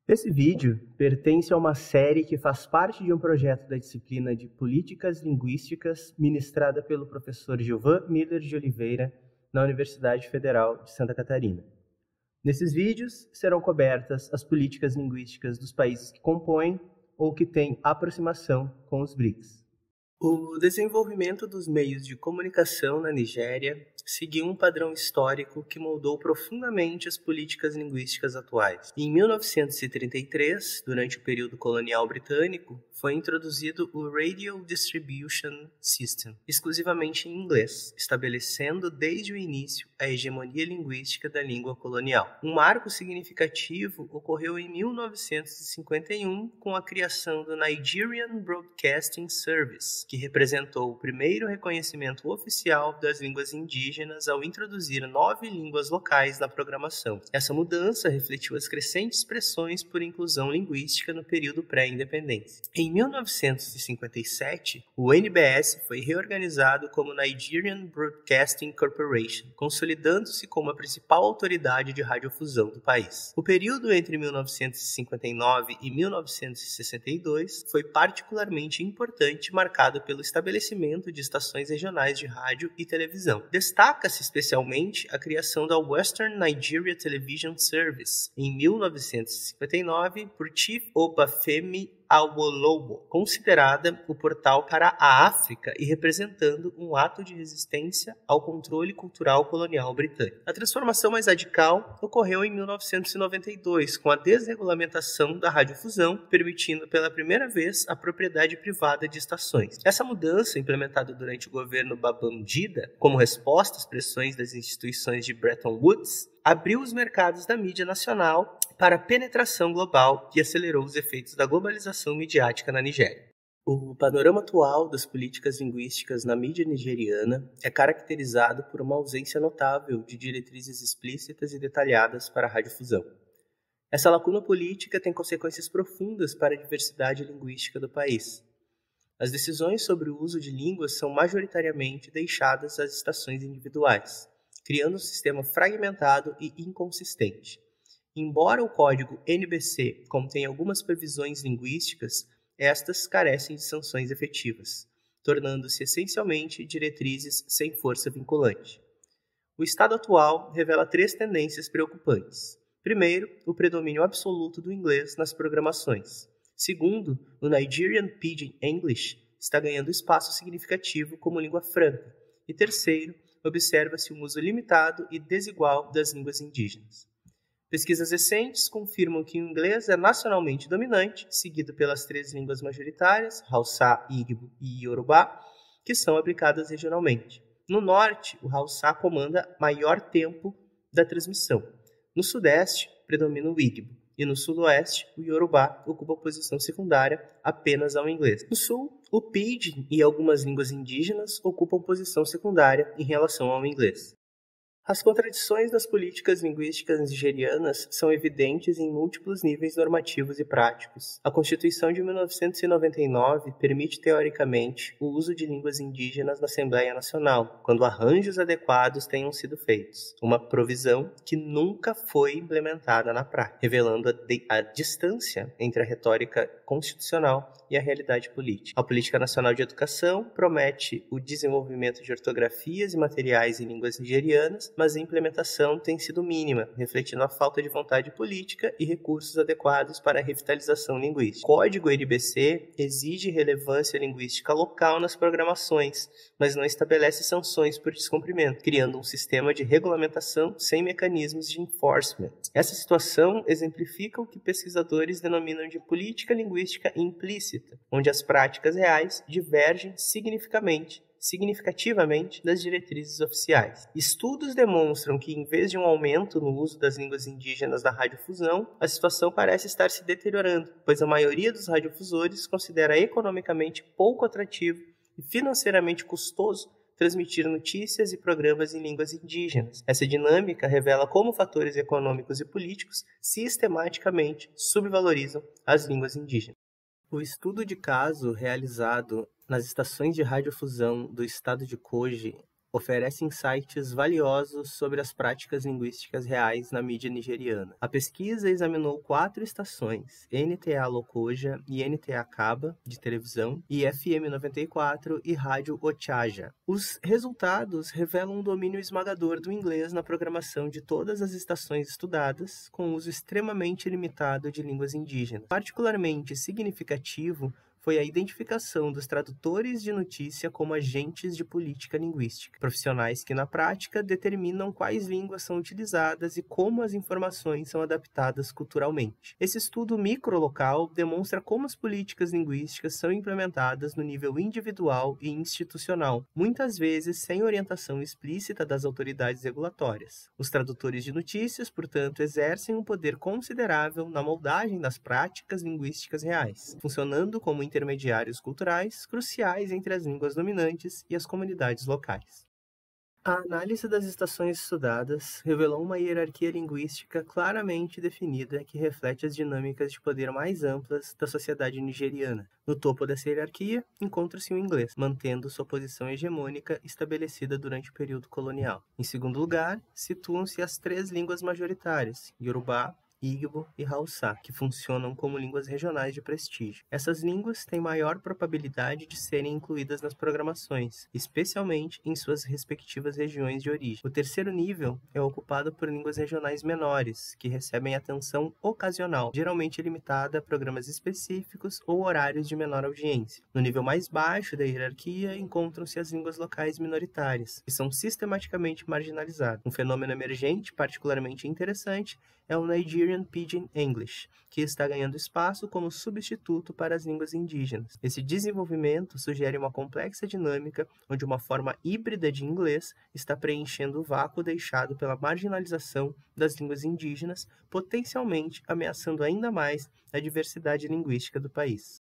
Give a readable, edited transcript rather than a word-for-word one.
Esse vídeo pertence a uma série que faz parte de um projeto da disciplina de Políticas Linguísticas ministrada pelo professor Gilvan Miller de Oliveira na Universidade Federal de Santa Catarina. Nesses vídeos serão cobertas as políticas linguísticas dos países que compõem ou que têm aproximação com os BRICS. O desenvolvimento dos meios de comunicação na Nigéria seguiu um padrão histórico que moldou profundamente as políticas linguísticas atuais. Em 1933, durante o período colonial britânico, foi introduzido o Radio Distribution System, exclusivamente em inglês, estabelecendo desde o início a hegemonia linguística da língua colonial. Um marco significativo ocorreu em 1951 com a criação do Nigerian Broadcasting Service, que representou o primeiro reconhecimento oficial das línguas indígenas ao introduzir 9 línguas locais na programação. Essa mudança refletiu as crescentes pressões por inclusão linguística no período pré-independência. Em 1957, o NBS foi reorganizado como Nigerian Broadcasting Corporation, consolidando-se como a principal autoridade de radiodifusão do país. O período entre 1959 e 1962 foi particularmente importante, marcado pelo estabelecimento de estações regionais de rádio e televisão. Destaca-se especialmente a criação da Western Nigeria Television Service, em 1959, por Chief Obafemi Awolowo, considerada o portal para a África e representando um ato de resistência ao controle cultural colonial britânico. A transformação mais radical ocorreu em 1992, com a desregulamentação da radiodifusão, permitindo pela primeira vez a propriedade privada de estações. Essa mudança, implementada durante o governo Babangida, como resposta às pressões das instituições de Bretton Woods, abriu os mercados da mídia nacional para a penetração global e acelerou os efeitos da globalização midiática na Nigéria. O panorama atual das políticas linguísticas na mídia nigeriana é caracterizado por uma ausência notável de diretrizes explícitas e detalhadas para a radiodifusão. Essa lacuna política tem consequências profundas para a diversidade linguística do país. As decisões sobre o uso de línguas são majoritariamente deixadas às estações individuais, criando um sistema fragmentado e inconsistente. Embora o código NBC contenha algumas previsões linguísticas, estas carecem de sanções efetivas, tornando-se essencialmente diretrizes sem força vinculante. O estado atual revela 3 tendências preocupantes. Primeiro, o predomínio absoluto do inglês nas programações. Segundo, o Nigerian Pidgin English está ganhando espaço significativo como língua franca. E terceiro, observa-se um uso limitado e desigual das línguas indígenas. Pesquisas recentes confirmam que o inglês é nacionalmente dominante, seguido pelas 3 línguas majoritárias, Hausa, Igbo e Yorùbá, que são aplicadas regionalmente. No norte, o Hausa comanda maior tempo da transmissão. No sudeste, predomina o Igbo, e no sudoeste, o Yorùbá ocupa posição secundária apenas ao inglês. No sul, o Pidgin e algumas línguas indígenas ocupam posição secundária em relação ao inglês. As contradições das políticas linguísticas nigerianas são evidentes em múltiplos níveis normativos e práticos. A Constituição de 1999 permite, teoricamente, o uso de línguas indígenas na Assembleia Nacional, quando arranjos adequados tenham sido feitos, uma provisão que nunca foi implementada na prática, revelando a distância entre a retórica constitucional e a realidade política. A Política Nacional de Educação promete o desenvolvimento de ortografias e materiais em línguas nigerianas, mas a implementação tem sido mínima, refletindo a falta de vontade política e recursos adequados para a revitalização linguística. O Código NBC exige relevância linguística local nas programações, mas não estabelece sanções por descumprimento, criando um sistema de regulamentação sem mecanismos de enforcement. Essa situação exemplifica o que pesquisadores denominam de política linguística implícita, onde as práticas reais divergem significativamente das diretrizes oficiais. Estudos demonstram que, em vez de um aumento no uso das línguas indígenas na radiodifusão, a situação parece estar se deteriorando, pois a maioria dos radiodifusores considera economicamente pouco atrativo e financeiramente custoso transmitir notícias e programas em línguas indígenas. Essa dinâmica revela como fatores econômicos e políticos sistematicamente subvalorizam as línguas indígenas. O estudo de caso realizado nas estações de radiodifusão do estado de Kogi oferece insights valiosos sobre as práticas linguísticas reais na mídia nigeriana. A pesquisa examinou 4 estações, NTA Lokoja e NTA Kaba, de televisão, e FM 94 e Rádio Ochaja. Os resultados revelam um domínio esmagador do inglês na programação de todas as estações estudadas, com uso extremamente limitado de línguas indígenas. Particularmente significativo foi a identificação dos tradutores de notícia como agentes de política linguística, profissionais que, na prática, determinam quais línguas são utilizadas e como as informações são adaptadas culturalmente. Esse estudo microlocal demonstra como as políticas linguísticas são implementadas no nível individual e institucional, muitas vezes sem orientação explícita das autoridades regulatórias. Os tradutores de notícias, portanto, exercem um poder considerável na moldagem das práticas linguísticas reais, funcionando como intermediários culturais cruciais entre as línguas dominantes e as comunidades locais. A análise das estações estudadas revelou uma hierarquia linguística claramente definida que reflete as dinâmicas de poder mais amplas da sociedade nigeriana. No topo dessa hierarquia encontra-se o inglês, mantendo sua posição hegemônica estabelecida durante o período colonial. Em segundo lugar, situam-se as 3 línguas majoritárias, Yorùbá, Igbo e Hausa, que funcionam como línguas regionais de prestígio. Essas línguas têm maior probabilidade de serem incluídas nas programações, especialmente em suas respectivas regiões de origem. O terceiro nível é ocupado por línguas regionais menores, que recebem atenção ocasional, geralmente limitada a programas específicos ou horários de menor audiência. No nível mais baixo da hierarquia encontram-se as línguas locais minoritárias, que são sistematicamente marginalizadas. Um fenômeno emergente particularmente interessante é o Nigerian Pidgin English, que está ganhando espaço como substituto para as línguas indígenas. Esse desenvolvimento sugere uma complexa dinâmica onde uma forma híbrida de inglês está preenchendo o vácuo deixado pela marginalização das línguas indígenas, potencialmente ameaçando ainda mais a diversidade linguística do país.